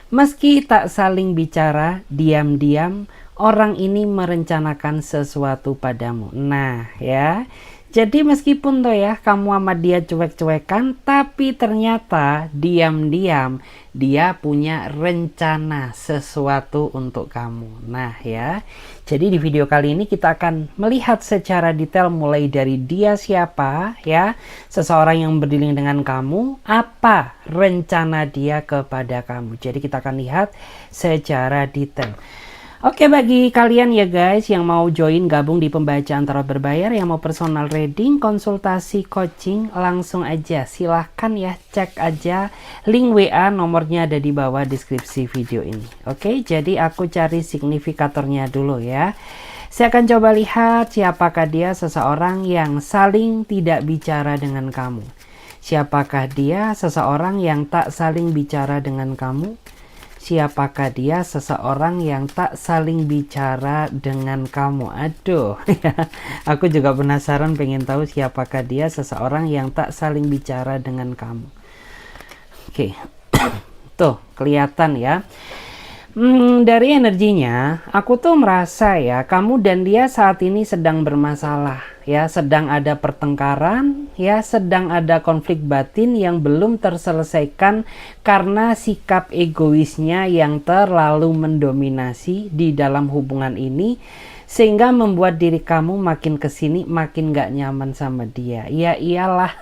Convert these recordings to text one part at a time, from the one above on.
Meski tak saling bicara, diam-diam orang ini merencanakan sesuatu padamu. Nah, ya. Jadi meskipun tuh ya kamu sama dia cuek-cuekan, tapi ternyata diam-diam dia punya rencana sesuatu untuk kamu. Nah, ya. Jadi di video kali ini kita akan melihat secara detail mulai dari dia siapa, ya, seseorang yang berdiling dengan kamu, apa rencana dia kepada kamu. Jadi kita akan lihat secara detail. Oke, bagi kalian ya guys yang mau join gabung di pembacaan tarot berbayar, yang mau personal reading, konsultasi, coaching, langsung aja silahkan ya, cek aja link WA, nomornya ada di bawah deskripsi video ini. Oke, jadi aku cari signifikatornya dulu ya. Saya akan coba lihat siapakah dia, seseorang yang saling tidak bicara dengan kamu. Siapakah dia, seseorang yang tak saling bicara dengan kamu? Siapakah dia, seseorang yang tak saling bicara dengan kamu? Aduh, aku juga penasaran, pengen tahu siapakah dia, seseorang yang tak saling bicara dengan kamu. Oke, tuh kelihatan ya. Dari energinya, aku tuh merasa ya, kamu dan dia saat ini sedang bermasalah, ya, sedang ada pertengkaran, ya, sedang ada konflik batin yang belum terselesaikan karena sikap egoisnya yang terlalu mendominasi di dalam hubungan ini, sehingga membuat diri kamu makin kesini makin gak nyaman sama dia. Ya iyalah.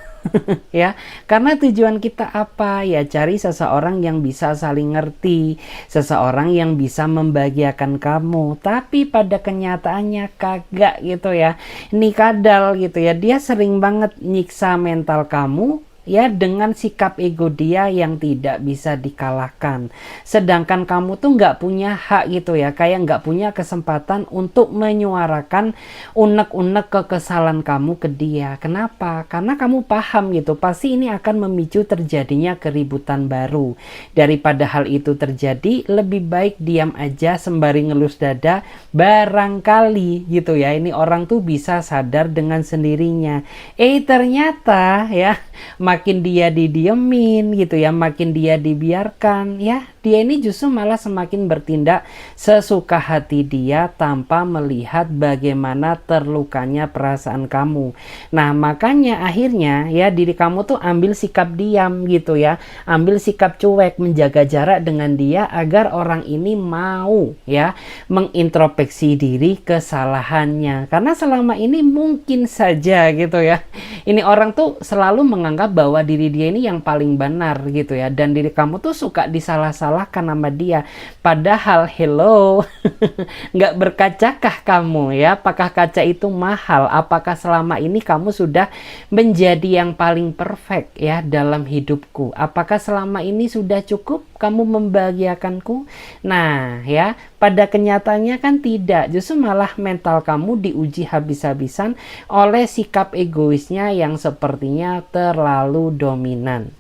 Ya, karena tujuan kita apa? Ya cari seseorang yang bisa saling ngerti, seseorang yang bisa membahagiakan kamu. Tapi pada kenyataannya kagak gitu ya. Ini kadal gitu ya. Dia sering banget nyiksa mental kamu, ya, dengan sikap ego dia yang tidak bisa dikalahkan. Sedangkan kamu tuh nggak punya hak gitu ya, kayak nggak punya kesempatan untuk menyuarakan unek-unek kekesalan kamu ke dia. Kenapa? Karena kamu paham gitu, pasti ini akan memicu terjadinya keributan baru. Daripada hal itu terjadi, lebih baik diam aja sembari ngelus dada, barangkali gitu ya, ini orang tuh bisa sadar dengan sendirinya. Ternyata ya, makin dia didiemin gitu ya, makin dia dibiarkan ya, dia ini justru malah semakin bertindak sesuka hati dia tanpa melihat bagaimana terlukanya perasaan kamu. Nah, makanya akhirnya ya diri kamu tuh ambil sikap diam gitu ya, ambil sikap cuek, menjaga jarak dengan dia agar orang ini mau ya mengintrospeksi diri kesalahannya. Karena selama ini mungkin saja gitu ya, ini orang tuh selalu menganggap bahwa diri dia ini yang paling benar gitu ya, dan diri kamu tuh suka disalah-salahkan sama dia. Padahal hello, nggak berkacakah kamu ya? Apakah kaca itu mahal? Apakah selama ini kamu sudah menjadi yang paling perfect ya dalam hidupku? Apakah selama ini sudah cukup kamu membahagiakanku? Nah ya, pada kenyataannya kan tidak, justru malah mental kamu diuji habis-habisan oleh sikap egoisnya yang sepertinya terlalu dominan.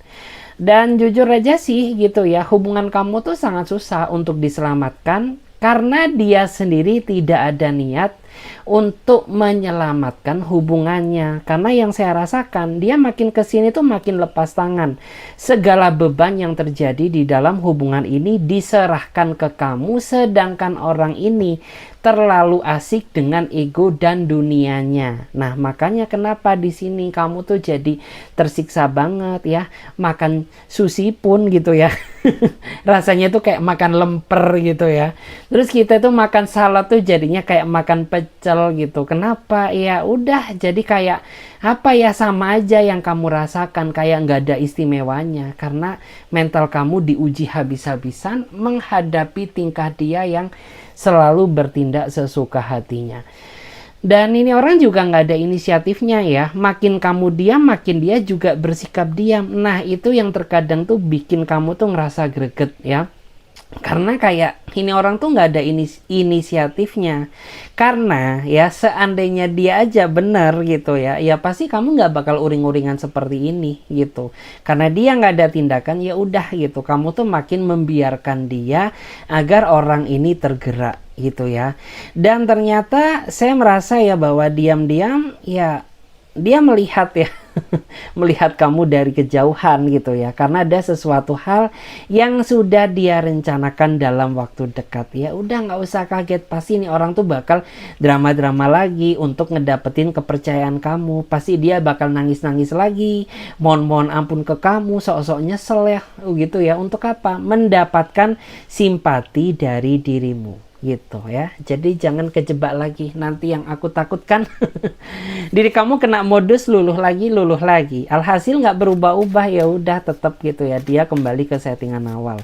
Dan jujur aja sih gitu ya, hubungan kamu tuh sangat susah untuk diselamatkan karena dia sendiri tidak ada niat untuk menyelamatkan hubungannya. Karena yang saya rasakan, dia makin kesini tuh makin lepas tangan. Segala beban yang terjadi di dalam hubungan ini diserahkan ke kamu, sedangkan orang ini terlalu asik dengan ego dan dunianya. Nah, makanya kenapa di sini kamu tuh jadi tersiksa banget ya. Makan sushi pun gitu ya. Rasanya tuh kayak makan lemper gitu ya. Terus kita tuh makan salad tuh jadinya kayak makan pecel gitu. Kenapa? Ya udah, jadi kayak apa ya, sama aja yang kamu rasakan, kayak nggak ada istimewanya karena mental kamu diuji habis-habisan menghadapi tingkah dia yang selalu bertindak sesuka hatinya. Dan ini orang juga nggak ada inisiatifnya ya. Makin kamu diam, makin dia juga bersikap diam. Nah, itu yang terkadang tuh bikin kamu tuh ngerasa greget ya. Karena kayak ini orang tuh nggak ada inisiatifnya. Karena ya seandainya dia aja bener gitu ya, ya pasti kamu nggak bakal uring-uringan seperti ini gitu. Karena dia nggak ada tindakan, ya udah gitu, kamu tuh makin membiarkan dia agar orang ini tergerak gitu ya. Dan ternyata saya merasa ya bahwa diam-diam ya dia melihat ya melihat kamu dari kejauhan gitu ya, karena ada sesuatu hal yang sudah dia rencanakan dalam waktu dekat. Ya udah, nggak usah kaget, pasti nih orang tuh bakal drama-drama lagi untuk ngedapetin kepercayaan kamu. Pasti dia bakal nangis-nangis lagi, mohon-mohon ampun ke kamu, sok-sok nyesel ya gitu ya. Untuk apa? Mendapatkan simpati dari dirimu gitu ya. Jadi jangan kejebak lagi nanti yang aku takutkan. Diri kamu kena modus luluh lagi, alhasil nggak berubah-ubah, ya udah tetap gitu ya, dia kembali ke settingan awal.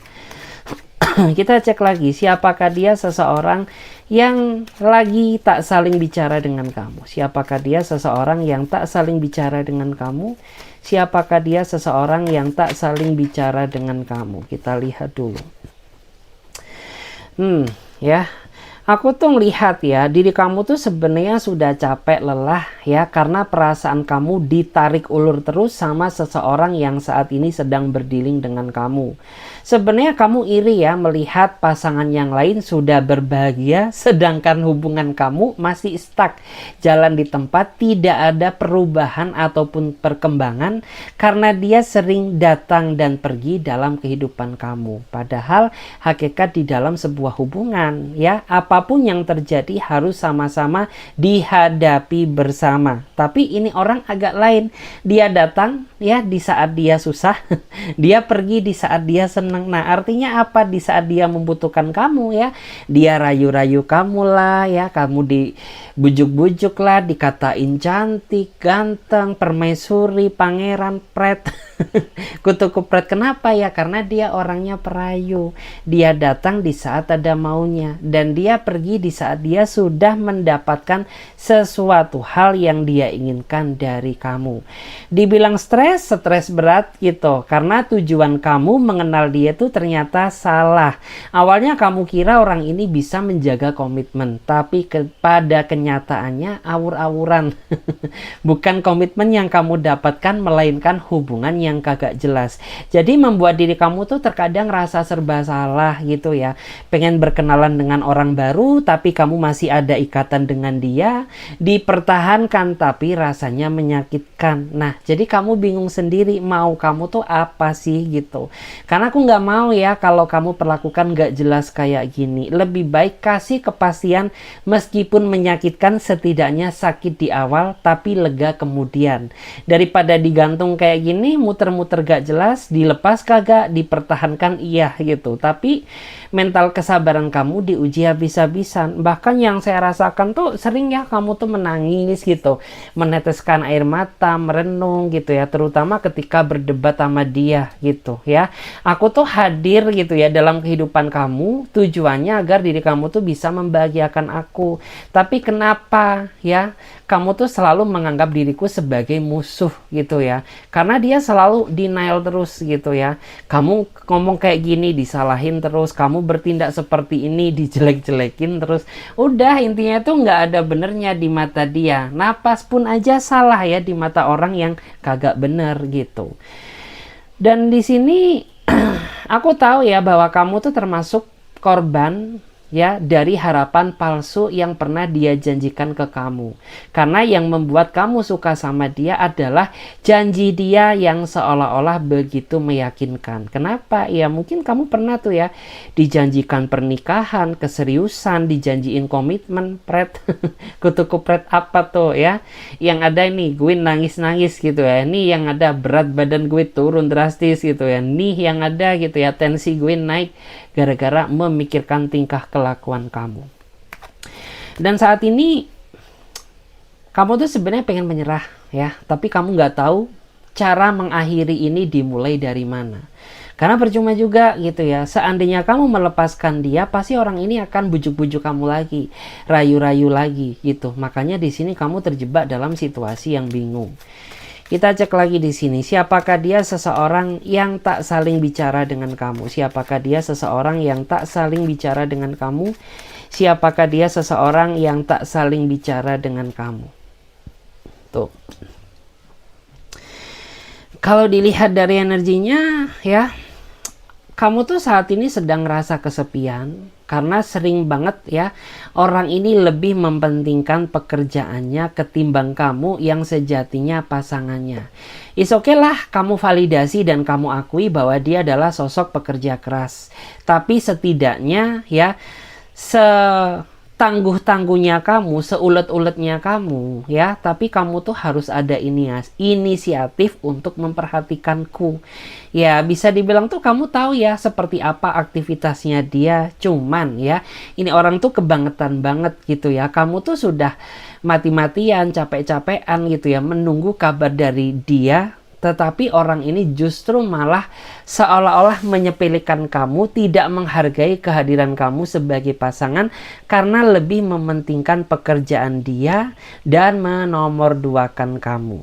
Kita cek lagi, siapakah dia? Seseorang yang lagi tak saling bicara dengan kamu. Siapakah dia? Seseorang yang tak saling bicara dengan kamu. Siapakah dia? Seseorang yang tak saling bicara dengan kamu. Kita lihat dulu. Ya, aku tuh lihat ya, diri kamu tuh sebenarnya sudah capek, lelah ya, karena perasaan kamu ditarik ulur terus sama seseorang yang saat ini sedang berdealing dengan kamu. Sebenarnya kamu iri ya melihat pasangan yang lain sudah berbahagia, sedangkan hubungan kamu masih stuck, jalan di tempat, tidak ada perubahan ataupun perkembangan karena dia sering datang dan pergi dalam kehidupan kamu. Padahal hakikat di dalam sebuah hubungan ya, apapun yang terjadi harus sama-sama dihadapi bersama. Tapi ini orang agak lain, dia datang ya di saat dia susah, dia pergi di saat dia senang. Nah, artinya apa? Di saat dia membutuhkan kamu ya, dia rayu-rayu kamu lah ya, kamu dibujuk-bujuk lah, dikatain cantik, ganteng, permaisuri, pangeran, pret, kutu kupret. Kenapa ya? Karena dia orangnya perayu. Dia datang di saat ada maunya, dan dia pergi di saat dia sudah mendapatkan sesuatu hal yang dia inginkan dari kamu. Dibilang stres berat gitu, karena tujuan kamu mengenal dia itu ternyata salah. Awalnya kamu kira orang ini bisa menjaga komitmen, tapi pada kenyataannya awur-awuran. Bukan komitmen yang kamu dapatkan, melainkan hubungan yang kagak jelas. Jadi membuat diri kamu tuh terkadang rasa serba salah gitu ya. Pengen berkenalan dengan orang baru, tapi kamu masih ada ikatan dengan dia, dipertahankan tapi rasanya menyakitkan. Nah, jadi kamu bingung sendiri mau kamu tuh apa sih gitu. Karena aku nggak mau ya kalau kamu perlakukan nggak jelas kayak gini. Lebih baik kasih kepastian, meskipun menyakitkan, setidaknya sakit di awal tapi lega kemudian. Daripada digantung kayak gini, muter-muter gak jelas, dilepas kagak, dipertahankan iya gitu. Tapi mental kesabaran kamu diuji habis-habisan. Bahkan yang saya rasakan tuh sering ya kamu tuh menangis gitu, meneteskan air mata, merenung gitu ya, terutama ketika berdebat sama dia gitu ya. Aku tuh hadir gitu ya dalam kehidupan kamu, tujuannya agar diri kamu tuh bisa membahagiakan aku. Tapi kenapa ya kamu tuh selalu menganggap diriku sebagai musuh gitu ya, karena dia selalu denial terus gitu ya. Kamu ngomong kayak gini disalahin terus, kamu bertindak seperti ini dijelek-jelekin terus. Udah, intinya tuh nggak ada benernya di mata dia. Napas pun aja salah ya di mata orang yang kagak bener gitu. Dan di sini aku tahu ya bahwa kamu tuh termasuk korban ya dari harapan palsu yang pernah dia janjikan ke kamu. Karena yang membuat kamu suka sama dia adalah janji dia yang seolah-olah begitu meyakinkan. Kenapa? Ya mungkin kamu pernah tuh ya dijanjikan pernikahan, keseriusan, dijanjiin komitmen, pret. Kutuku pret apa tuh ya? Yang ada nih gue nangis-nangis gitu ya. Nih yang ada berat badan gue turun drastis gitu ya. Nih yang ada gitu ya tensi gue naik gara-gara memikirkan tingkah kelakuan kamu. Dan saat ini kamu tuh sebenarnya pengen menyerah ya, tapi kamu nggak tahu cara mengakhiri ini dimulai dari mana. Karena percuma juga gitu ya, seandainya kamu melepaskan dia, pasti orang ini akan bujuk-bujuk kamu lagi, rayu-rayu lagi gitu. Makanya di sini kamu terjebak dalam situasi yang bingung. Kita cek lagi di sini, siapakah dia? Seseorang yang tak saling bicara dengan kamu. Siapakah dia? Seseorang yang tak saling bicara dengan kamu. Siapakah dia? Seseorang yang tak saling bicara dengan kamu. Tuh. Kalau dilihat dari energinya ya, kamu tuh saat ini sedang ngerasa kesepian karena sering banget ya orang ini lebih mementingkan pekerjaannya ketimbang kamu yang sejatinya pasangannya. Is okay lah kamu validasi dan kamu akui bahwa dia adalah sosok pekerja keras. Tapi setidaknya ya tangguh-tangguhnya kamu, seulet-uletnya kamu ya, tapi kamu tuh harus ada inisiatif untuk memperhatikanku. Ya, bisa dibilang tuh kamu tahu ya seperti apa aktivitasnya dia, cuman ya, ini orang tuh kebangetan banget gitu ya. Kamu tuh sudah mati-matian, capek-capean gitu ya menunggu kabar dari dia. Tetapi orang ini justru malah seolah-olah menyepelekan kamu, tidak menghargai kehadiran kamu sebagai pasangan karena lebih mementingkan pekerjaan dia dan menomorduakan kamu.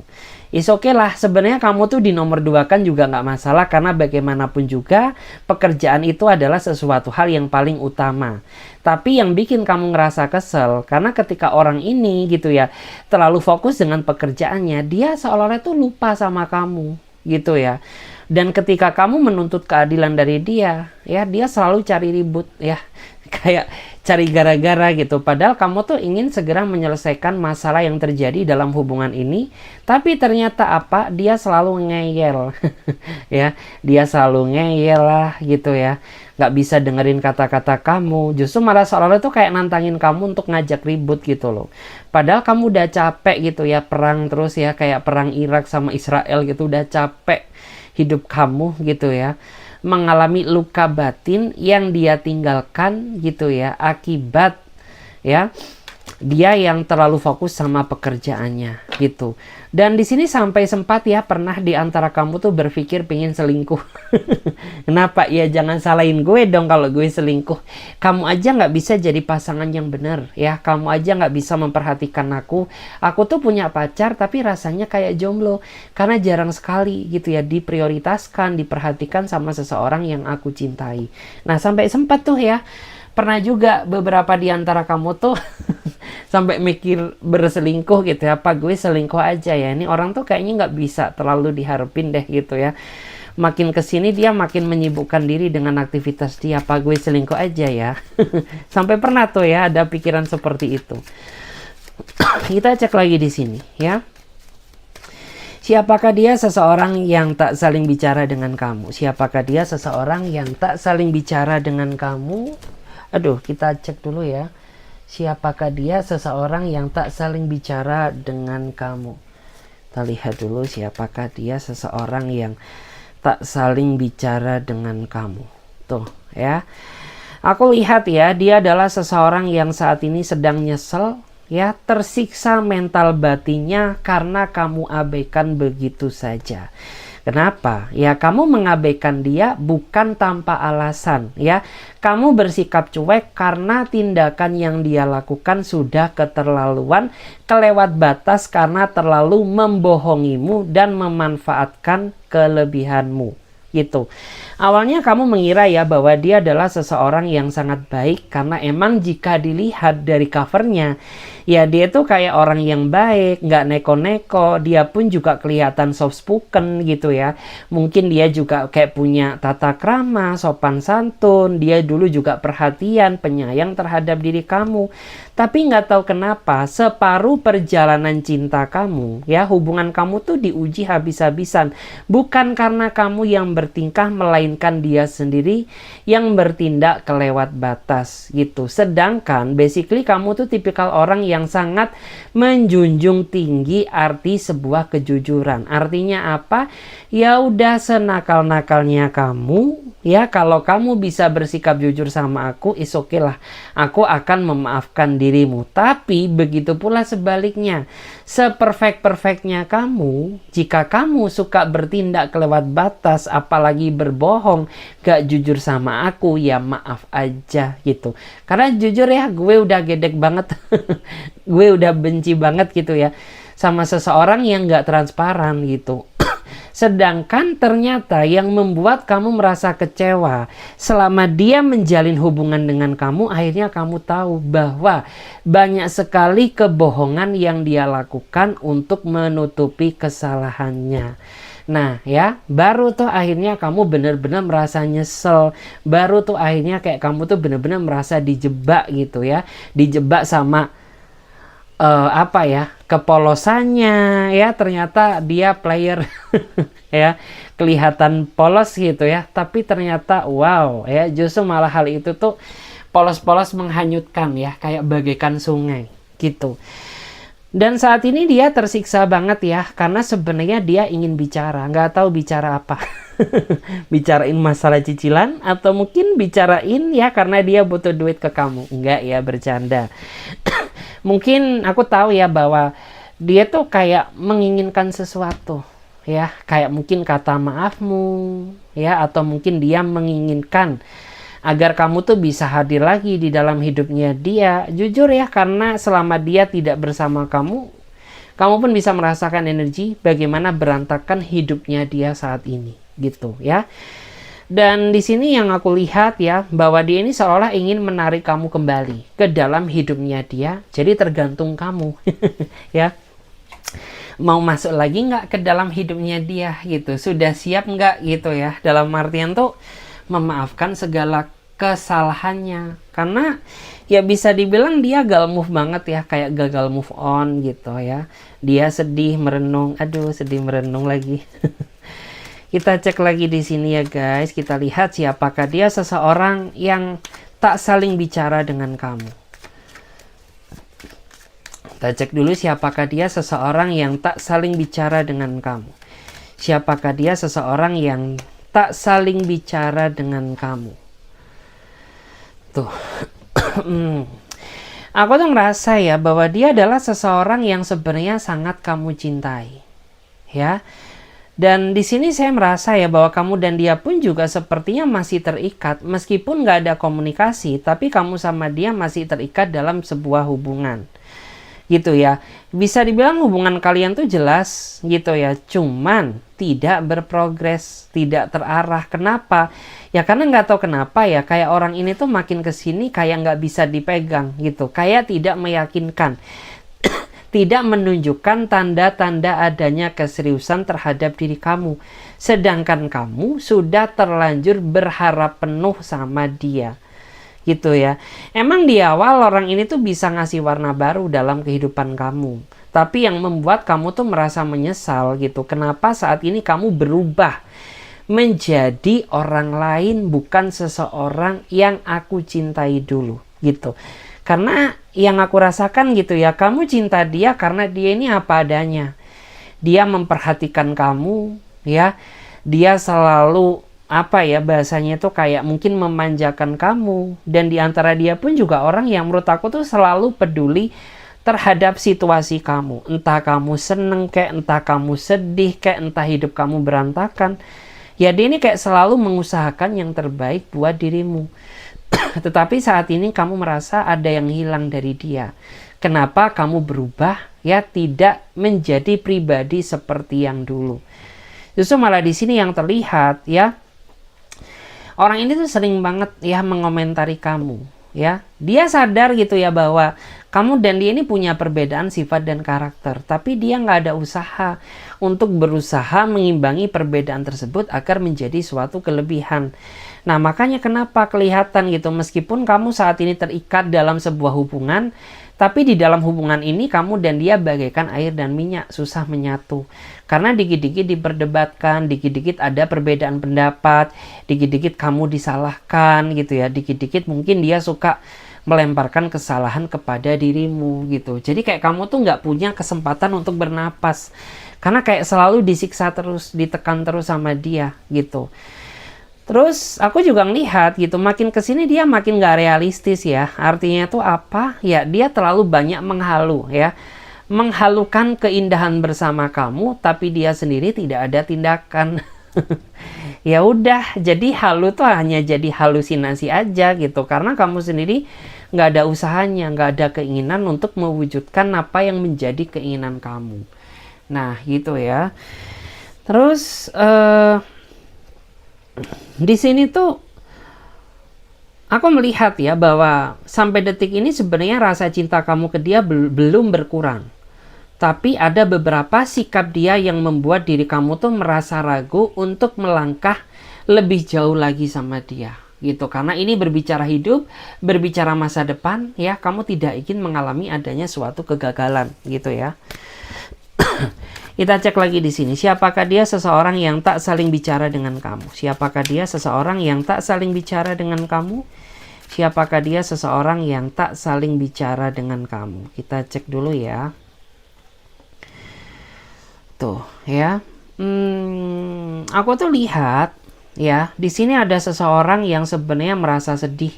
Is okay lah, sebenarnya kamu tuh dinomorduakan juga nggak masalah karena bagaimanapun juga pekerjaan itu adalah sesuatu hal yang paling utama. Tapi yang bikin kamu ngerasa kesel karena ketika orang ini gitu ya terlalu fokus dengan pekerjaannya, dia seolah-olah tuh lupa sama kamu gitu ya. Dan ketika kamu menuntut keadilan dari dia, ya dia selalu cari ribut ya. Kayak cari gara-gara gitu. Padahal kamu tuh ingin segera menyelesaikan masalah yang terjadi dalam hubungan ini. Tapi ternyata apa? Dia selalu ngeyel. Ya, dia selalu ngeyel lah gitu ya. Gak bisa dengerin kata-kata kamu. Justru malah seolah-olah tuh kayak nantangin kamu untuk ngajak ribut gitu loh. Padahal kamu udah capek gitu ya perang terus ya. Kayak perang Irak sama Israel gitu. Udah capek hidup kamu gitu ya. Mengalami luka batin yang dia tinggalkan gitu ya akibat ya dia yang terlalu fokus sama pekerjaannya gitu. Dan di sini sampai sempat ya pernah di antara kamu tuh berpikir pengen selingkuh. Kenapa? Ya jangan salahin gue dong kalau gue selingkuh. Kamu aja nggak bisa jadi pasangan yang benar ya. Kamu aja nggak bisa memperhatikan aku. Aku tuh punya pacar tapi rasanya kayak jomblo karena jarang sekali gitu ya diprioritaskan, diperhatikan sama seseorang yang aku cintai. Nah sampai sempat tuh ya pernah juga beberapa di antara kamu tuh sampai mikir berselingkuh gitu ya. Apa gue selingkuh aja ya, ini orang tuh kayaknya nggak bisa terlalu diharapin deh gitu ya. Makin kesini dia makin menyibukkan diri dengan aktivitas dia. Apa gue selingkuh aja ya. Sampai pernah tuh ya ada pikiran seperti itu. Kita cek lagi di sini ya. Siapakah dia? Seseorang yang tak saling bicara dengan kamu. Siapakah dia? Seseorang yang tak saling bicara dengan kamu. Aduh, kita cek dulu ya. Siapakah dia? Seseorang yang tak saling bicara dengan kamu. Kita lihat dulu siapakah dia? Seseorang yang tak saling bicara dengan kamu. Tuh ya. Aku lihat ya, dia adalah seseorang yang saat ini sedang nyesel ya, tersiksa mental batinnya karena kamu abaikan begitu saja. Kenapa? Ya kamu mengabaikan dia bukan tanpa alasan ya. Kamu bersikap cuek karena tindakan yang dia lakukan sudah keterlaluan, kelewat batas karena terlalu membohongimu dan memanfaatkan kelebihanmu. Gitu. Awalnya kamu mengira ya bahwa dia adalah seseorang yang sangat baik karena emang jika dilihat dari covernya ya dia tuh kayak orang yang baik, nggak neko-neko, dia pun juga kelihatan soft spoken gitu ya. Mungkin dia juga kayak punya tata krama, sopan santun, dia dulu juga perhatian, penyayang terhadap diri kamu. Tapi nggak tahu kenapa separuh perjalanan cinta kamu ya, hubungan kamu tuh diuji habis-habisan. Bukan karena kamu yang bertingkah, melainkan dia sendiri yang bertindak kelewat batas gitu. Sedangkan basically kamu tuh tipikal orang yang sangat menjunjung tinggi arti sebuah kejujuran. Artinya apa? Ya udah senakal-nakalnya kamu ya, kalau kamu bisa bersikap jujur sama aku, is okay lah. Aku akan memaafkan dirimu. Tapi begitu pula sebaliknya. Seperfect-perfectnya kamu, jika kamu suka bertindak kelewat batas, apalagi berbohong, gak jujur sama aku, ya maaf aja gitu. Karena jujur ya, gue udah gedek banget. Gue udah benci banget gitu ya sama seseorang yang gak transparan gitu. Sedangkan ternyata yang membuat kamu merasa kecewa selama dia menjalin hubungan dengan kamu, akhirnya kamu tahu bahwa banyak sekali kebohongan yang dia lakukan untuk menutupi kesalahannya. Nah ya, baru tuh akhirnya kamu bener-bener merasa nyesel. Baru tuh akhirnya kayak kamu tuh bener-bener merasa dijebak gitu ya. Dijebak sama apa ya, kepolosannya ya, ternyata dia player ya, kelihatan polos gitu ya, tapi ternyata wow ya, justru malah hal itu tuh polos-polos menghanyutkan ya, kayak bagaikan sungai gitu. Dan saat ini dia tersiksa banget ya, karena sebenarnya dia ingin bicara, nggak tahu bicara apa. Bicarain masalah cicilan, atau mungkin bicarain ya karena dia butuh duit ke kamu. Enggak ya, bercanda. Mungkin aku tahu ya bahwa dia tuh kayak menginginkan sesuatu ya, kayak mungkin kata maafmu ya, atau mungkin dia menginginkan agar kamu tuh bisa hadir lagi di dalam hidupnya dia. Jujur ya, karena selama dia tidak bersama kamu, kamu pun bisa merasakan energi bagaimana berantakan hidupnya dia saat ini gitu ya. Dan di sini yang aku lihat ya, bahwa dia ini seolah ingin menarik kamu kembali ke dalam hidupnya dia. Jadi tergantung kamu ya, mau masuk lagi nggak ke dalam hidupnya dia gitu, sudah siap nggak gitu ya, dalam artian tuh memaafkan segala kesalahannya. Karena ya bisa dibilang dia gagal move banget ya, kayak gagal move on gitu ya. Dia sedih merenung, aduh sedih merenung lagi. Kita cek lagi di sini ya guys, kita lihat siapakah dia, seseorang yang tak saling bicara dengan kamu. Kita cek dulu siapakah dia, seseorang yang tak saling bicara dengan kamu. Siapakah dia, seseorang yang tak saling bicara dengan kamu. Tuh. Aku tuh merasa ya bahwa dia adalah seseorang yang sebenarnya sangat kamu cintai. Ya. Dan di sini saya merasa ya bahwa kamu dan dia pun juga sepertinya masih terikat. Meskipun nggak ada komunikasi, tapi kamu sama dia masih terikat dalam sebuah hubungan. Gitu ya. Bisa dibilang hubungan kalian tuh jelas gitu ya. Cuman tidak berprogres, tidak terarah. Kenapa? Ya karena nggak tahu kenapa ya. Kayak orang ini tuh makin kesini kayak nggak bisa dipegang gitu. Kayak tidak meyakinkan. Tidak menunjukkan tanda-tanda adanya keseriusan terhadap diri kamu. Sedangkan kamu sudah terlanjur berharap penuh sama dia. Gitu ya. Emang di awal orang ini tuh bisa ngasih warna baru dalam kehidupan kamu. Tapi yang membuat kamu tuh merasa menyesal gitu. Kenapa saat ini kamu berubah menjadi orang lain, bukan seseorang yang aku cintai dulu gitu. Karena yang aku rasakan gitu ya, kamu cinta dia karena dia ini apa adanya. Dia memperhatikan kamu ya. Dia selalu apa ya bahasanya tuh kayak mungkin memanjakan kamu. Dan diantara dia pun juga orang yang menurut aku tuh selalu peduli terhadap situasi kamu. Entah kamu seneng kayak, entah kamu sedih kayak, entah hidup kamu berantakan. Ya dia ini kayak selalu mengusahakan yang terbaik buat dirimu. Tetapi saat ini kamu merasa ada yang hilang dari dia. Kenapa kamu berubah ya, tidak menjadi pribadi seperti yang dulu. Justru malah di sini yang terlihat ya, orang ini tuh sering banget ya mengomentari kamu ya. Dia sadar gitu ya bahwa kamu dan dia ini punya perbedaan sifat dan karakter, tapi dia nggak ada usaha untuk berusaha mengimbangi perbedaan tersebut agar menjadi suatu kelebihan. Nah makanya kenapa kelihatan gitu, meskipun kamu saat ini terikat dalam sebuah hubungan, tapi di dalam hubungan ini kamu dan dia bagaikan air dan minyak, susah menyatu. Karena dikit-dikit diperdebatkan, dikit-dikit ada perbedaan pendapat, dikit-dikit kamu disalahkan gitu ya, dikit-dikit mungkin dia suka melemparkan kesalahan kepada dirimu gitu. Jadi kayak kamu tuh nggak punya kesempatan untuk bernapas. Karena kayak selalu disiksa terus, ditekan terus sama dia gitu. Terus aku juga ngelihat gitu, makin kesini dia makin gak realistis ya. Artinya tuh apa? Ya dia terlalu banyak menghalu ya. Menghalukan keindahan bersama kamu, tapi dia sendiri tidak ada tindakan. Ya udah, jadi halu tuh hanya jadi halusinasi aja gitu. Karena kamu sendiri gak ada usahanya, gak ada keinginan untuk mewujudkan apa yang menjadi keinginan kamu. Nah gitu ya. Terus di sini tuh aku melihat ya bahwa sampai detik ini sebenarnya rasa cinta kamu ke dia belum berkurang. Tapi ada beberapa sikap dia yang membuat diri kamu tuh merasa ragu untuk melangkah lebih jauh lagi sama dia gitu. Karena ini berbicara hidup, berbicara masa depan ya, kamu tidak ingin mengalami adanya suatu kegagalan gitu ya. Kita cek lagi di sini. Siapakah dia? Seseorang yang tak saling bicara dengan kamu. Siapakah dia? Seseorang yang tak saling bicara dengan kamu. Siapakah dia? Seseorang yang tak saling bicara dengan kamu. Kita cek dulu ya. Tuh ya. Aku tuh lihat ya, di sini ada seseorang yang sebenarnya merasa sedih.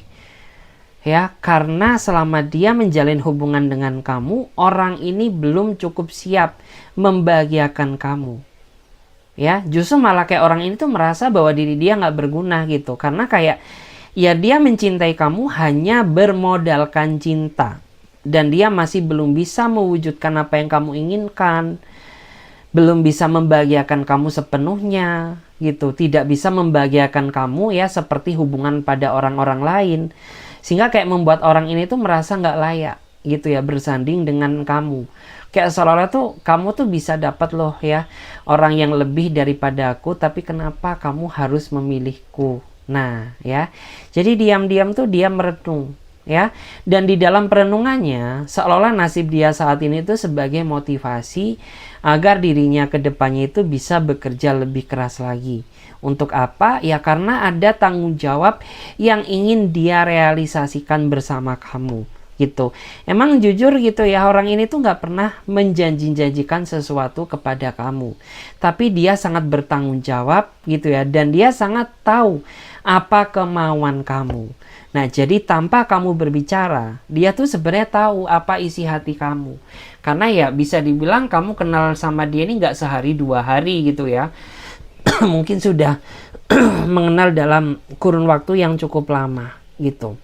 Ya, karena selama dia menjalin hubungan dengan kamu, orang ini belum cukup siap membahagiakan kamu. Ya, justru malah kayak orang ini tuh merasa bahwa diri dia nggak berguna gitu. Karena kayak, ya dia mencintai kamu hanya bermodalkan cinta. Dan dia masih belum bisa mewujudkan apa yang kamu inginkan. Belum bisa membahagiakan kamu sepenuhnya gitu. Tidak bisa membahagiakan kamu ya seperti hubungan pada orang-orang lain. Sehingga kayak membuat orang ini tuh merasa nggak layak gitu ya bersanding dengan kamu. Kayak seolah-olah tuh kamu tuh bisa dapat loh ya orang yang lebih daripada aku, tapi kenapa kamu harus memilihku? Nah ya, jadi diam-diam tuh dia merenung ya. Dan di dalam perenungannya seolah-olah nasib dia saat ini tuh sebagai motivasi agar dirinya ke depannya itu bisa bekerja lebih keras lagi. Untuk apa? Ya karena ada tanggung jawab yang ingin dia realisasikan bersama kamu gitu. Emang jujur gitu ya, orang ini tuh nggak pernah menjanji-janjikan sesuatu kepada kamu. Tapi dia sangat bertanggung jawab gitu ya, dan dia sangat tahu apa kemauan kamu. Nah, jadi tanpa kamu berbicara, dia tuh sebenarnya tahu apa isi hati kamu. Karena ya bisa dibilang kamu kenal sama dia ini nggak sehari 2 hari gitu ya. Mungkin sudah mengenal dalam kurun waktu yang cukup lama gitu.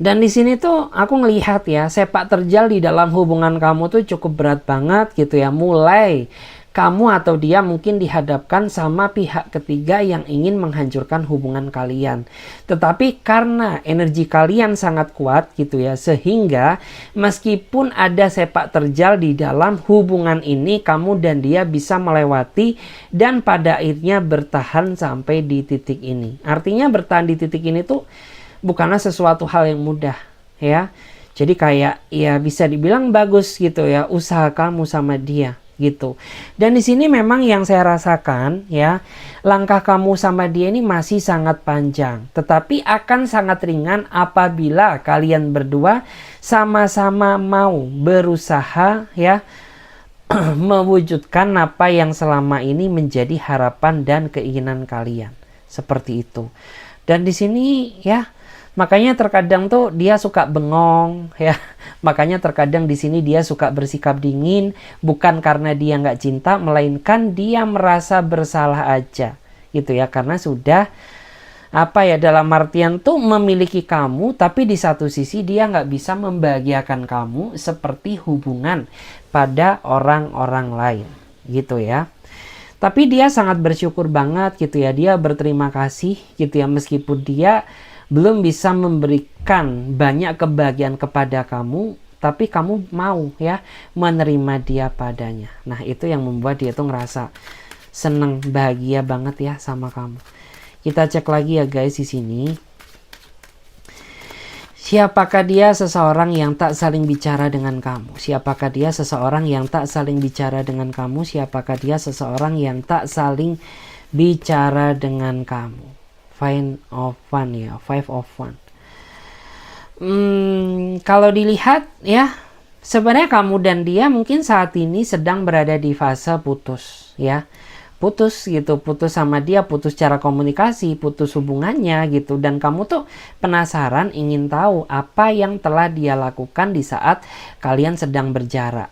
Dan di sini tuh aku ngelihat ya, sepak terjal di dalam hubungan kamu tuh cukup berat banget gitu ya. Mulai kamu atau dia mungkin dihadapkan sama pihak ketiga yang ingin menghancurkan hubungan kalian. Tetapi karena energi kalian sangat kuat gitu ya, sehingga meskipun ada sepak terjal di dalam hubungan ini, kamu dan dia bisa melewati dan pada akhirnya bertahan sampai di titik ini. Artinya bertahan di titik ini tuh bukanlah sesuatu hal yang mudah ya. Jadi kayak ya bisa dibilang bagus gitu ya usaha kamu sama dia gitu. Dan di sini memang yang saya rasakan ya, langkah kamu sama dia ini masih sangat panjang, tetapi akan sangat ringan apabila kalian berdua sama-sama mau berusaha ya mewujudkan apa yang selama ini menjadi harapan dan keinginan kalian. Seperti itu. Dan di sini ya, makanya terkadang tuh dia suka bengong ya. Makanya terkadang di sini dia suka bersikap dingin, bukan karena dia nggak cinta, melainkan dia merasa bersalah aja gitu ya, karena sudah apa ya, dalam artian tuh memiliki kamu, tapi di satu sisi dia nggak bisa membahagiakan kamu seperti hubungan pada orang-orang lain gitu ya. Tapi dia sangat bersyukur banget gitu ya, dia berterima kasih gitu ya, meskipun dia belum bisa memberikan banyak kebahagiaan kepada kamu, tapi kamu mau ya menerima dia padanya. Nah, itu yang membuat dia tuh ngerasa seneng, bahagia banget ya sama kamu. Kita cek lagi ya guys di sini. Siapakah dia? Seseorang yang tak saling bicara dengan kamu. Siapakah dia? Seseorang yang tak saling bicara dengan kamu. Siapakah dia? Seseorang yang tak saling bicara dengan kamu. Five of One ya, Five of One. Kalau dilihat ya, sebenarnya kamu dan dia mungkin saat ini sedang berada di fase putus ya. Putus gitu, putus sama dia, putus cara komunikasi, putus hubungannya gitu. Dan kamu tuh penasaran, ingin tahu apa yang telah dia lakukan di saat kalian sedang berjarak.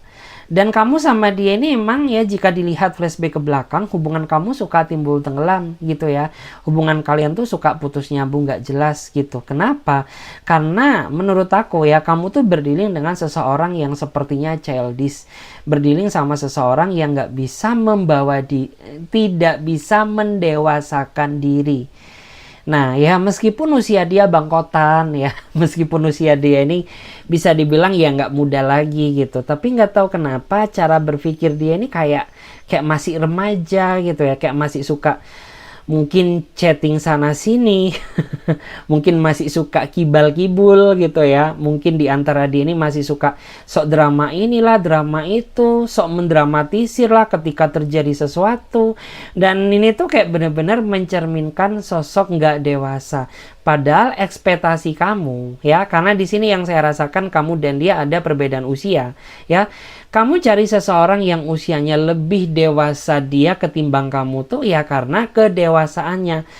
Dan kamu sama dia ini emang ya, jika dilihat flashback ke belakang, hubungan kamu suka timbul tenggelam gitu ya. Hubungan kalian tuh suka putus nyambung gak jelas gitu. Kenapa? Karena menurut aku ya, kamu tuh berdealing dengan seseorang yang sepertinya childish. Berdealing sama seseorang yang gak bisa membawa tidak bisa mendewasakan diri. Nah ya meskipun usia dia bangkotan ya, meskipun usia dia ini bisa dibilang ya nggak muda lagi gitu, tapi nggak tahu kenapa cara berpikir dia ini kayak kayak masih remaja gitu ya, kayak masih suka mungkin chatting sana sini, mungkin masih suka kibal-kibul gitu ya, mungkin di antara dia ini masih suka sok drama inilah drama itu, sok mendramatisir lah ketika terjadi sesuatu, dan ini tuh kayak bener-bener mencerminkan sosok nggak dewasa. Padahal ekspektasi kamu ya, karena di sini yang saya rasakan kamu dan dia ada perbedaan usia ya. Kamu cari seseorang yang usianya lebih dewasa dia ketimbang kamu tuh ya karena kedewasaannya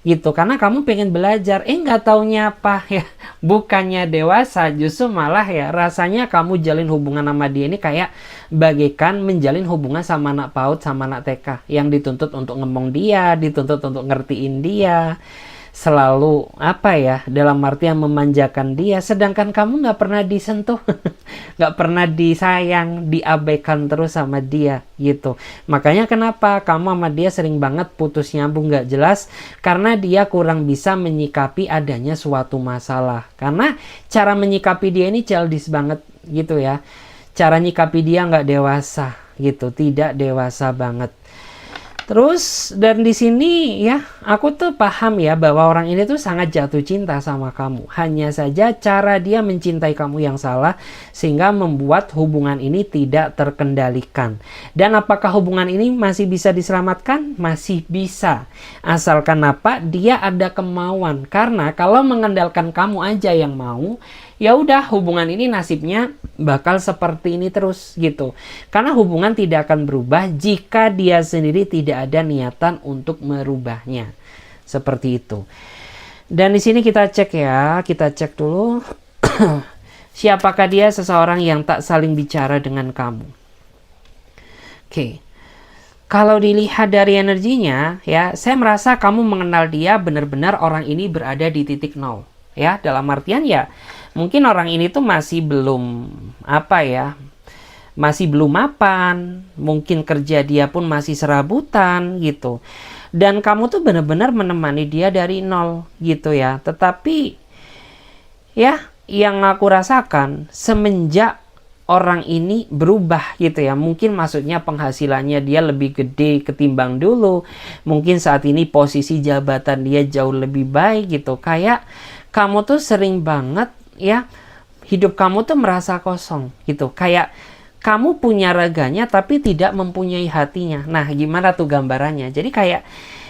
gitu, karena kamu pengen belajar, nggak taunya apa ya, bukannya dewasa, justru malah ya rasanya kamu jalin hubungan sama dia ini kayak bagaikan menjalin hubungan sama anak PAUD sama anak TK yang dituntut untuk ngomong dia, dituntut untuk ngertiin dia, selalu apa ya, dalam artian memanjakan dia, sedangkan kamu nggak pernah disentuh, nggak pernah disayang, diabaikan terus sama dia gitu. Makanya kenapa kamu sama dia sering banget putus nyambung nggak jelas, karena dia kurang bisa menyikapi adanya suatu masalah, karena cara menyikapi dia ini childish banget gitu ya, cara nyikapi dia nggak dewasa gitu, tidak dewasa banget. Terus dan di sini ya aku tuh paham ya bahwa orang ini tuh sangat jatuh cinta sama kamu. Hanya saja cara dia mencintai kamu yang salah sehingga membuat hubungan ini tidak terkendalikan. Dan apakah hubungan ini masih bisa diselamatkan? Masih bisa. Asalkan apa? Dia ada kemauan. Karena kalau mengandalkan kamu aja yang mau, ya udah hubungan ini nasibnya bakal seperti ini terus gitu. Karena hubungan tidak akan berubah jika dia sendiri tidak ada niatan untuk merubahnya. Seperti itu. Dan di sini kita cek ya, kita cek dulu siapakah dia, seseorang yang tak saling bicara dengan kamu. Oke. Kalau dilihat dari energinya ya, saya merasa kamu mengenal dia benar-benar orang ini berada di titik nol. Ya, dalam artian ya mungkin orang ini tuh masih belum apa ya, masih belum mapan, mungkin kerja dia pun masih serabutan gitu, dan kamu tuh benar-benar menemani dia dari nol gitu ya. Tetapi ya yang aku rasakan semenjak orang ini berubah gitu ya, mungkin maksudnya penghasilannya dia lebih gede ketimbang dulu, mungkin saat ini posisi jabatan dia jauh lebih baik gitu, kayak kamu tuh sering banget ya, hidup kamu tuh merasa kosong gitu, kayak kamu punya raganya tapi tidak mempunyai hatinya. Nah gimana tuh gambarannya? Jadi kayak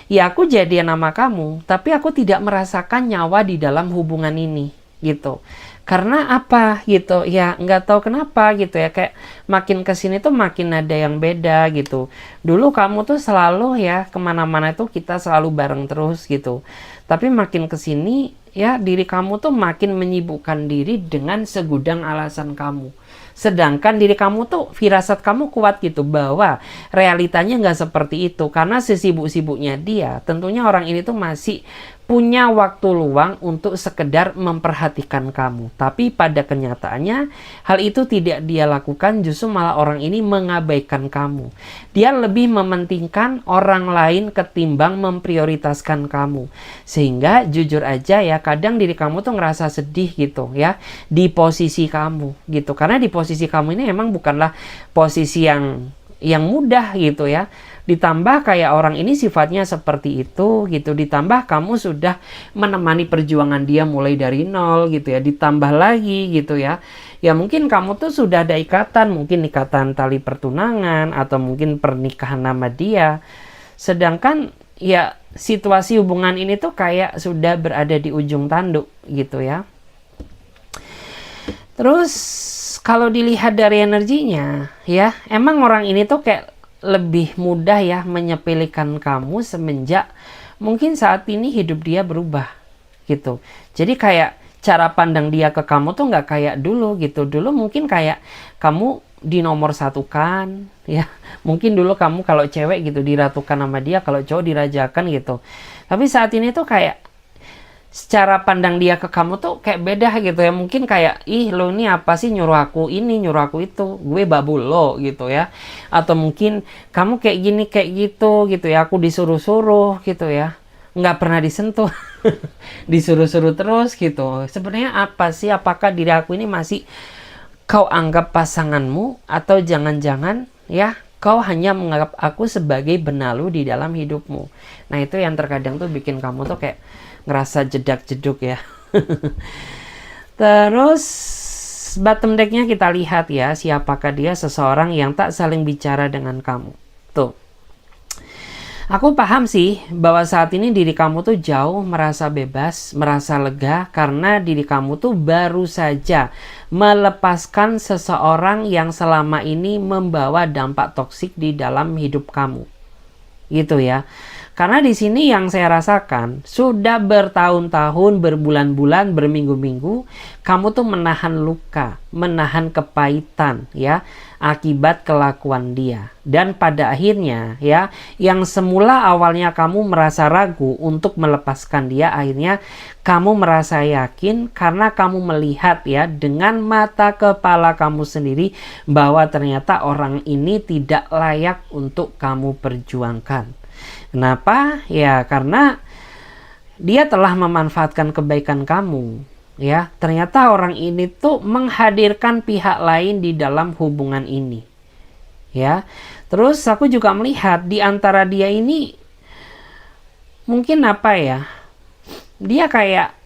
ya aku jadian sama kamu tapi aku tidak merasakan nyawa di dalam hubungan ini gitu. Karena apa gitu ya, nggak tahu kenapa gitu ya, kayak makin kesini tuh makin ada yang beda gitu. Dulu kamu tuh selalu ya kemana-mana tuh kita selalu bareng terus gitu, tapi makin kesini ya diri kamu tuh makin menyibukkan diri dengan segudang alasan kamu. Sedangkan diri kamu tuh, firasat kamu kuat gitu bahwa realitanya nggak seperti itu. Karena sesibuk-sibuknya dia, tentunya orang ini tuh masih punya waktu luang untuk sekedar memperhatikan kamu. Tapi pada kenyataannya hal itu tidak dia lakukan, justru malah orang ini mengabaikan kamu. Dia lebih mementingkan orang lain ketimbang memprioritaskan kamu. Sehingga jujur aja ya, kadang diri kamu tuh ngerasa sedih gitu ya di posisi kamu gitu. Karena di posisi kamu ini emang bukanlah posisi yang mudah gitu ya. Ditambah kayak orang ini sifatnya seperti itu gitu, ditambah kamu sudah menemani perjuangan dia mulai dari nol gitu ya, ditambah lagi gitu ya, ya mungkin kamu tuh sudah ada ikatan, mungkin ikatan tali pertunangan atau mungkin pernikahan sama dia, sedangkan ya situasi hubungan ini tuh kayak sudah berada di ujung tanduk gitu ya. Terus kalau dilihat dari energinya ya, emang orang ini tuh kayak lebih mudah ya menyepelekan kamu semenjak mungkin saat ini hidup dia berubah gitu. Jadi kayak cara pandang dia ke kamu tuh nggak kayak dulu gitu. Dulu mungkin kayak kamu di nomor satukan ya. Mungkin dulu kamu kalau cewek gitu diratukan sama dia, kalau cowok dirajakan gitu. Tapi saat ini tuh kayak secara pandang dia ke kamu tuh kayak beda gitu ya. Mungkin kayak, ih lo ini apa sih nyuruh aku ini, nyuruh aku itu, gue babul lo gitu ya. Atau mungkin kamu kayak gini kayak gitu gitu ya, aku disuruh-suruh gitu ya. nggak pernah disentuh. Disuruh-suruh terus gitu. Sebenarnya apa sih? Apakah diri aku ini masih kau anggap pasanganmu, atau jangan-jangan ya kau hanya menganggap aku sebagai benalu di dalam hidupmu. Nah itu yang terkadang tuh bikin kamu tuh kayak ngerasa jedak-jeduk ya. Terus bottom decknya kita lihat ya, siapakah dia? Seseorang yang tak saling bicara dengan kamu. Tuh, aku paham sih bahwa saat ini diri kamu tuh jauh merasa bebas, merasa lega, karena diri kamu tuh baru saja melepaskan seseorang yang selama ini membawa dampak toksik di dalam hidup kamu. Gitu ya. Karena di sini yang saya rasakan, sudah bertahun-tahun, berbulan-bulan, berminggu-minggu, kamu tuh menahan luka, menahan kepahitan ya, akibat kelakuan dia. Dan pada akhirnya ya, yang semula awalnya kamu merasa ragu untuk melepaskan dia, akhirnya kamu merasa yakin karena kamu melihat ya dengan mata kepala kamu sendiri bahwa ternyata orang ini tidak layak untuk kamu perjuangkan. Kenapa? Ya karena dia telah memanfaatkan kebaikan kamu. Ya, ternyata orang ini tuh menghadirkan pihak lain di dalam hubungan ini. Ya. Terus aku juga melihat di antara dia ini mungkin apa ya? Dia kayak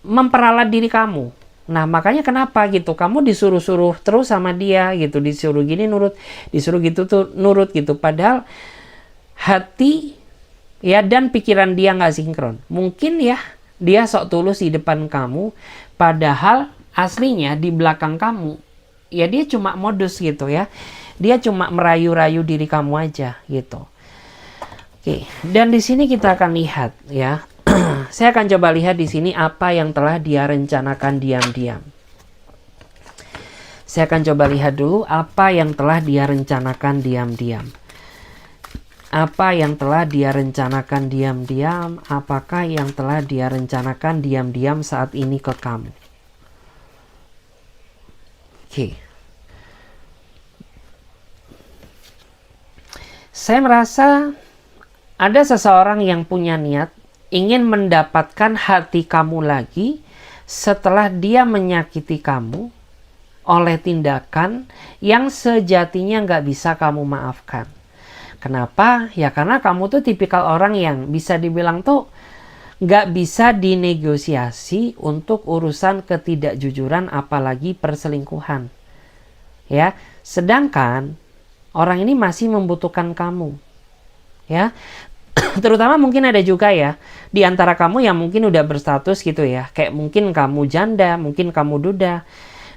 memperalat diri kamu. Nah, makanya kenapa gitu? Kamu disuruh-suruh terus sama dia gitu, disuruh gini nurut, disuruh gitu tuh nurut gitu. Padahal hati ya dan pikiran dia nggak sinkron. Mungkin ya dia sok tulus di depan kamu, padahal aslinya di belakang kamu ya dia cuma modus gitu ya. Dia cuma merayu-rayu diri kamu aja gitu. Oke, dan di sini kita akan lihat ya. Saya akan coba lihat di sini apa yang telah dia rencanakan diam-diam. Saya akan coba lihat dulu apa yang telah dia rencanakan diam-diam. Apa yang telah dia rencanakan diam-diam? Apakah yang telah dia rencanakan diam-diam saat ini ke kamu? Oke. Saya merasa ada seseorang yang punya niat ingin mendapatkan hati kamu lagi setelah dia menyakiti kamu oleh tindakan yang sejatinya nggak bisa kamu maafkan. Kenapa? Ya karena kamu tuh tipikal orang yang bisa dibilang tuh nggak bisa dinegosiasi untuk urusan ketidakjujuran apalagi perselingkuhan. Ya, sedangkan orang ini masih membutuhkan kamu. Ya, terutama mungkin ada juga ya di antara kamu yang mungkin udah berstatus gitu ya, kayak mungkin kamu janda, mungkin kamu duda.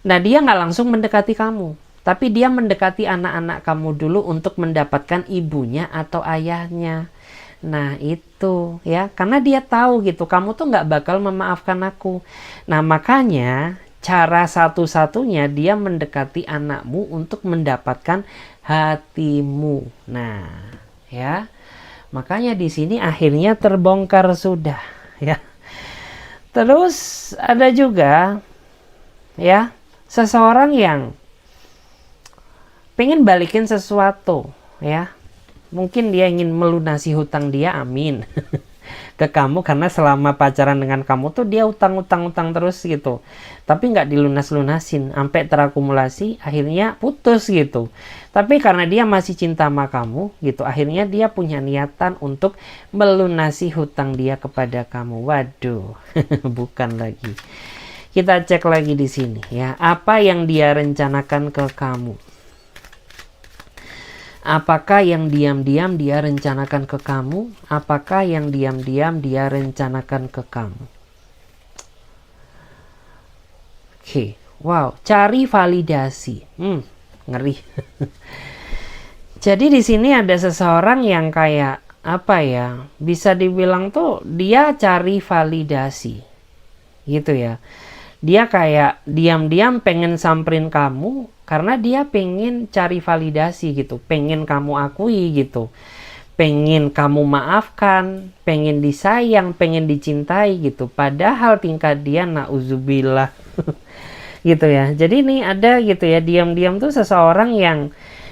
Nah dia nggak langsung mendekati kamu, tapi dia mendekati anak-anak kamu dulu untuk mendapatkan ibunya atau ayahnya. Nah itu ya, karena dia tahu gitu, kamu tuh nggak bakal memaafkan aku. Nah makanya cara satu-satunya dia mendekati anakmu untuk mendapatkan hatimu. Nah ya, makanya di sini akhirnya terbongkar sudah ya. Terus ada juga ya seseorang yang pengen balikin sesuatu ya, mungkin dia ingin melunasi hutang dia, amin, ke kamu, karena selama pacaran dengan kamu tuh dia utang terus gitu, tapi nggak dilunas-lunasin sampai terakumulasi, akhirnya putus gitu. Tapi karena dia masih cinta sama kamu gitu, akhirnya dia punya niatan untuk melunasi hutang dia kepada kamu. Waduh, bukan lagi. Kita cek lagi di sini ya, apa yang dia rencanakan ke kamu. Apakah yang diam-diam dia rencanakan ke kamu? Apakah yang diam-diam dia rencanakan ke kamu? Oke, wow, cari validasi. Ngeri. Jadi di sini ada seseorang yang kayak apa ya? Bisa dibilang tuh dia cari validasi. Gitu ya. Dia kayak diam-diam pengen samperin kamu karena dia pengen cari validasi gitu, pengen kamu akui gitu, pengen kamu maafkan, pengen disayang, pengen dicintai gitu. Padahal tingkat dia nauzubillah gitu ya. Jadi ini ada gitu ya, diam-diam tuh seseorang yang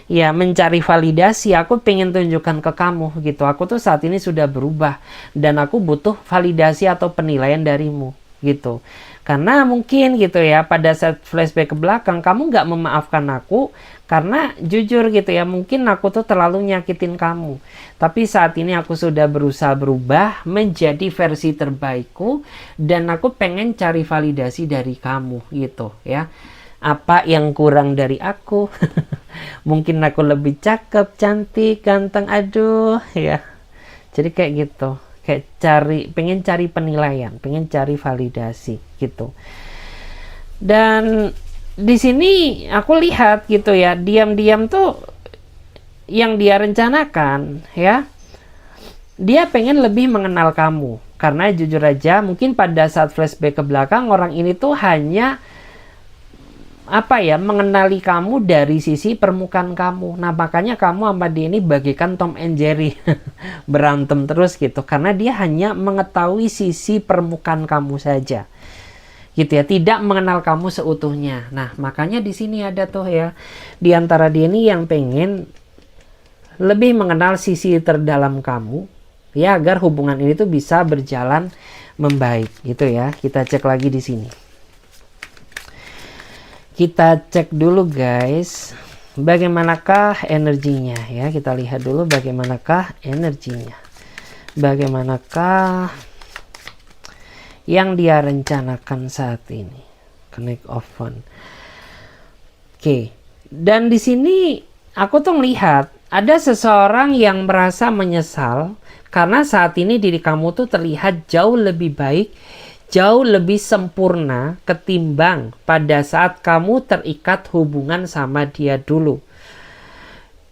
ya mencari validasi. Aku pengen tunjukkan ke kamu gitu, aku tuh saat ini sudah berubah dan aku butuh validasi atau penilaian darimu gitu. Karena mungkin gitu ya, pada saat flashback ke belakang kamu nggak memaafkan aku karena jujur gitu ya, mungkin aku tuh terlalu nyakitin kamu. Tapi saat ini aku sudah berusaha berubah menjadi versi terbaikku dan aku pengen cari validasi dari kamu gitu ya. Apa yang kurang dari aku? Mungkin aku lebih cakep, cantik, ganteng, aduh ya. Jadi kayak gitu, kayak pengen cari penilaian, pengen cari validasi gitu. Dan di sini aku lihat gitu ya, diam-diam tuh yang dia rencanakan ya, dia pengen lebih mengenal kamu. Karena jujur aja mungkin pada saat flashback ke belakang, orang ini tuh hanya mengenali kamu dari sisi permukaan kamu. Nah makanya kamu sama dia ini bagikan Tom and Jerry berantem terus gitu, karena dia hanya mengetahui sisi permukaan kamu saja gitu ya, tidak mengenal kamu seutuhnya. Nah makanya di sini ada tuh ya, di antara dia ini yang pengen lebih mengenal sisi terdalam kamu ya, agar hubungan ini tuh bisa berjalan membaik gitu ya. Kita cek lagi di sini. Kita cek dulu guys, bagaimanakah energinya ya. Kita lihat dulu bagaimanakah energinya. Bagaimanakah yang dia rencanakan saat ini. Connect of Phone. Oke. Dan di sini aku tuh melihat ada seseorang yang merasa menyesal karena saat ini diri kamu tuh terlihat jauh lebih baik, jauh lebih sempurna ketimbang pada saat kamu terikat hubungan sama dia dulu.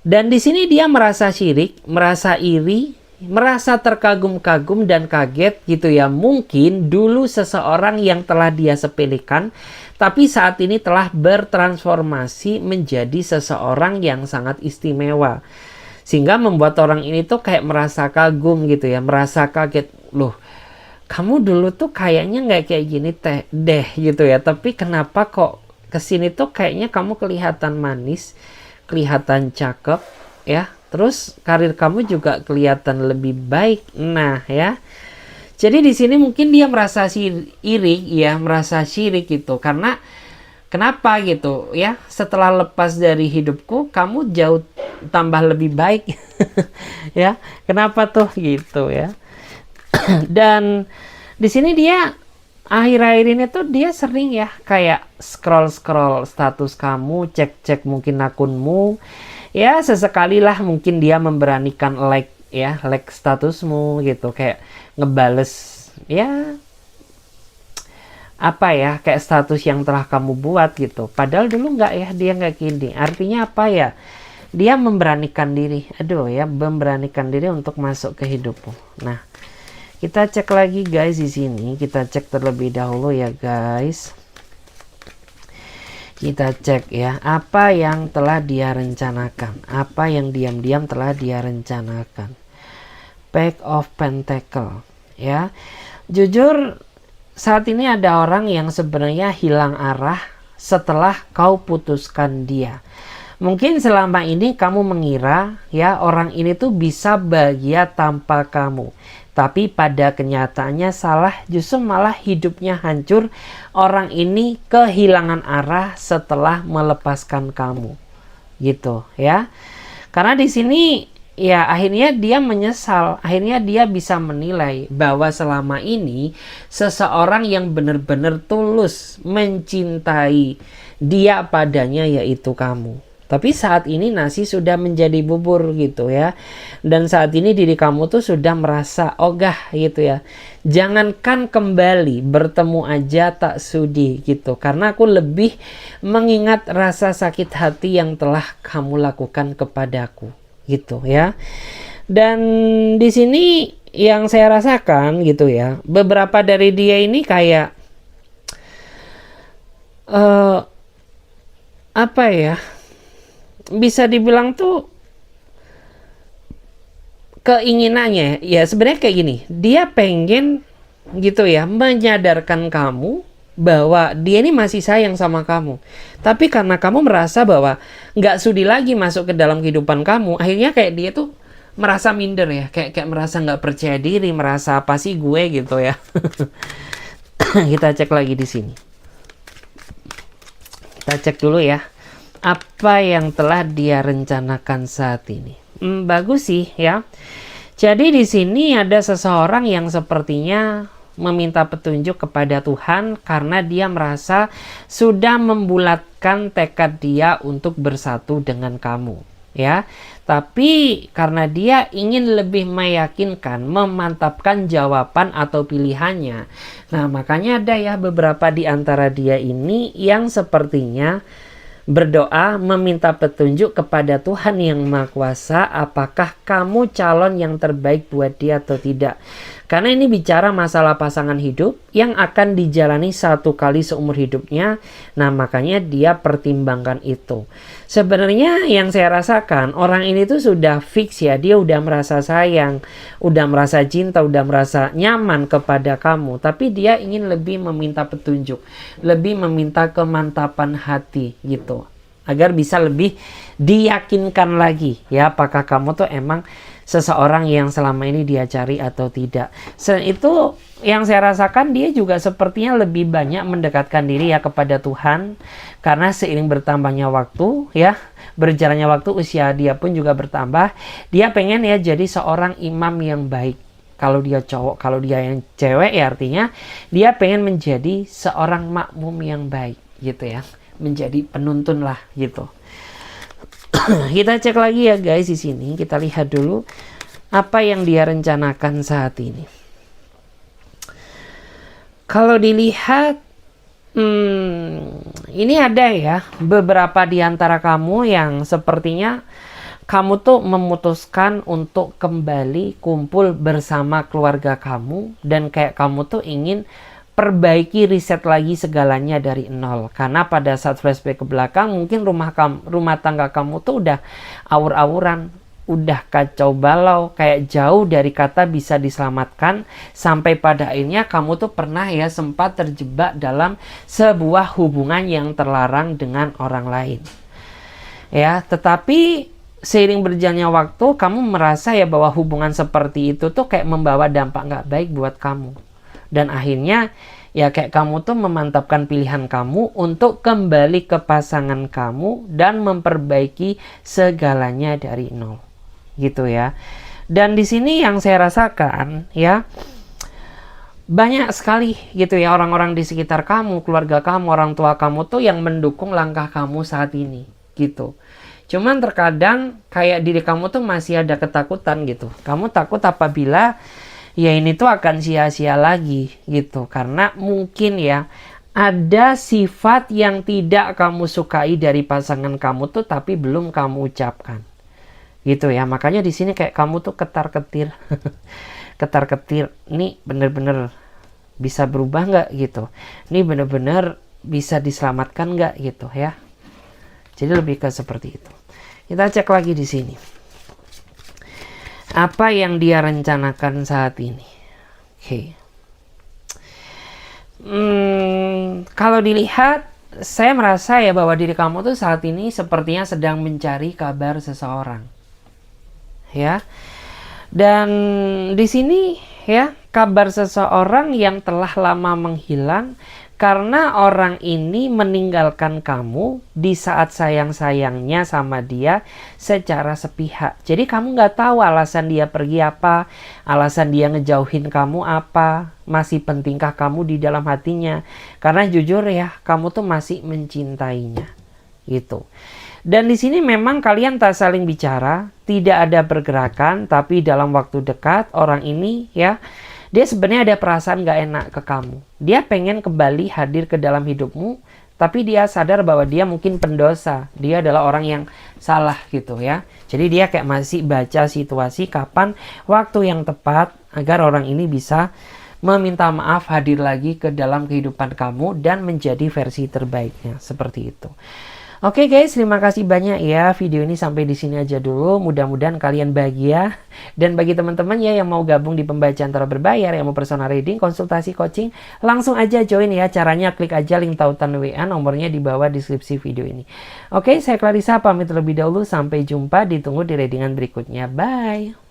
Dan di sini dia merasa syirik, merasa iri, merasa terkagum-kagum dan kaget gitu ya. Mungkin dulu seseorang yang telah dia sepelekan, tapi saat ini telah bertransformasi menjadi seseorang yang sangat istimewa. Sehingga membuat orang ini tuh kayak merasa kagum gitu ya, merasa kaget. Loh, kamu dulu tuh kayaknya nggak kayak gini deh gitu ya, tapi kenapa kok kesini tuh kayaknya kamu kelihatan manis, kelihatan cakep ya, terus karir kamu juga kelihatan lebih baik. Nah ya, jadi di sini mungkin dia merasa iri ya, merasa syirik gitu, karena kenapa gitu ya, setelah lepas dari hidupku kamu jauh tambah lebih baik ya, kenapa tuh gitu ya. Dan di sini dia akhir-akhir ini tuh dia sering ya kayak scroll status kamu, cek mungkin akunmu ya, sesekali lah mungkin dia memberanikan like statusmu gitu, kayak ngebales ya kayak status yang telah kamu buat gitu, padahal dulu nggak ya, dia nggak gini. Artinya apa ya, dia memberanikan diri, memberanikan diri untuk masuk ke hidupmu. Nah kita cek lagi guys, di sini kita cek terlebih dahulu ya guys. Kita cek ya, apa yang telah dia rencanakan, apa yang diam-diam telah dia rencanakan. Page of Pentacle ya. Jujur saat ini ada orang yang sebenarnya hilang arah setelah kau putuskan dia. Mungkin selama ini kamu mengira ya orang ini tuh bisa bahagia tanpa kamu. Tapi pada kenyataannya salah, justru malah hidupnya hancur. Orang ini kehilangan arah setelah melepaskan kamu. Gitu ya. Karena di sini ya akhirnya dia menyesal. Akhirnya dia bisa menilai bahwa selama ini seseorang yang benar-benar tulus mencintai dia padanya yaitu kamu. Tapi saat ini nasi sudah menjadi bubur gitu ya. Dan saat ini diri kamu tuh sudah merasa ogah gitu ya. Jangankan kembali, bertemu aja tak sudi gitu. Karena aku lebih mengingat rasa sakit hati yang telah kamu lakukan kepadaku gitu ya. Dan di sini yang saya rasakan gitu ya, beberapa dari dia ini kayak bisa dibilang tuh keinginannya ya sebenarnya kayak gini, dia pengen gitu ya menyadarkan kamu bahwa dia ini masih sayang sama kamu. Tapi karena kamu merasa bahwa nggak sudi lagi masuk ke dalam kehidupan kamu, akhirnya kayak dia tuh merasa minder ya, kayak merasa nggak percaya diri, merasa apa sih gue gitu ya. Kita cek lagi di sini. Kita cek dulu ya, apa yang telah dia rencanakan saat ini. Bagus sih ya. Jadi di sini ada seseorang yang sepertinya meminta petunjuk kepada Tuhan karena dia merasa sudah membulatkan tekad dia untuk bersatu dengan kamu, ya. Tapi karena dia ingin lebih meyakinkan, memantapkan jawaban atau pilihannya. Nah, makanya ada ya beberapa di antara dia ini yang sepertinya berdoa meminta petunjuk kepada Tuhan yang Maha Kuasa, apakah kamu calon yang terbaik buat dia atau tidak. Karena ini bicara masalah pasangan hidup yang akan dijalani satu kali seumur hidupnya. Nah, makanya dia pertimbangkan itu. Sebenarnya yang saya rasakan, orang ini tuh sudah fix ya, dia udah merasa sayang, udah merasa cinta, udah merasa nyaman kepada kamu. Tapi dia ingin lebih meminta petunjuk, lebih meminta kemantapan hati gitu. Agar bisa lebih diyakinkan lagi ya, apakah kamu tuh emang seseorang yang selama ini dia cari atau tidak. Itu yang saya rasakan, dia juga sepertinya lebih banyak mendekatkan diri ya kepada Tuhan. Karena seiring bertambahnya waktu ya, berjalannya waktu, usia dia pun juga bertambah. Dia pengen ya jadi seorang imam yang baik. Kalau dia cowok, kalau dia yang cewek ya artinya dia pengen menjadi seorang makmum yang baik gitu ya. Menjadi penuntun lah gitu. Kita cek lagi ya guys di sini. Kita lihat dulu apa yang dia rencanakan saat ini. Kalau dilihat, ini ada ya beberapa di antara kamu yang sepertinya kamu tuh memutuskan untuk kembali kumpul bersama keluarga kamu, dan kayak kamu tuh ingin perbaiki, riset lagi segalanya dari nol. Karena pada saat flashback ke belakang, mungkin rumah tangga kamu tuh udah awur-awuran, udah kacau balau, kayak jauh dari kata bisa diselamatkan. Sampai pada akhirnya kamu tuh pernah ya sempat terjebak dalam sebuah hubungan yang terlarang dengan orang lain. Ya, tetapi seiring berjalannya waktu, kamu merasa ya bahwa hubungan seperti itu tuh kayak membawa dampak nggak baik buat kamu. Dan akhirnya ya kayak kamu tuh memantapkan pilihan kamu untuk kembali ke pasangan kamu dan memperbaiki segalanya dari nol. Gitu ya. Dan di sini yang saya rasakan ya, banyak sekali gitu ya orang-orang di sekitar kamu, keluarga kamu, orang tua kamu tuh yang mendukung langkah kamu saat ini gitu. Cuman terkadang kayak diri kamu tuh masih ada ketakutan gitu. Kamu takut apabila ya ini tuh akan sia-sia lagi gitu. Karena mungkin ya ada sifat yang tidak kamu sukai dari pasangan kamu tuh tapi belum kamu ucapkan. Gitu ya. Makanya di sini kayak kamu tuh ketar-ketir. Ketar-ketir. Ini bener-bener bisa berubah nggak gitu. Ini bener-bener bisa diselamatkan nggak gitu ya. Jadi lebih ke seperti itu. Kita cek lagi di sini. Apa yang dia rencanakan saat ini? Oke. Kalau dilihat, saya merasa ya bahwa diri kamu tuh saat ini sepertinya sedang mencari kabar seseorang. Ya. Dan di sini ya, kabar seseorang yang telah lama menghilang karena orang ini meninggalkan kamu di saat sayang-sayangnya sama dia secara sepihak. Jadi kamu nggak tahu alasan dia pergi apa, alasan dia ngejauhin kamu apa, masih pentingkah kamu di dalam hatinya. Karena jujur ya, kamu tuh masih mencintainya. Gitu. Dan di sini memang kalian tak saling bicara, tidak ada pergerakan, tapi dalam waktu dekat orang ini ya, dia sebenarnya ada perasaan gak enak ke kamu. Dia pengen kembali hadir ke dalam hidupmu, tapi dia sadar bahwa dia mungkin pendosa. Dia adalah orang yang salah gitu ya. Jadi dia kayak masih baca situasi kapan waktu yang tepat agar orang ini bisa meminta maaf, hadir lagi ke dalam kehidupan kamu dan menjadi versi terbaiknya. Seperti itu. Oke guys, terima kasih banyak ya. Video ini sampai di sini aja dulu. Mudah-mudahan kalian bahagia. Dan bagi teman-teman ya yang mau gabung di pembacaan tarot berbayar, yang mau personal reading, konsultasi coaching, langsung aja join ya. Caranya klik aja link tautan WA, nomornya di bawah deskripsi video ini. Oke, saya Clarissa pamit terlebih dahulu. Sampai jumpa, ditunggu di readingan berikutnya. Bye.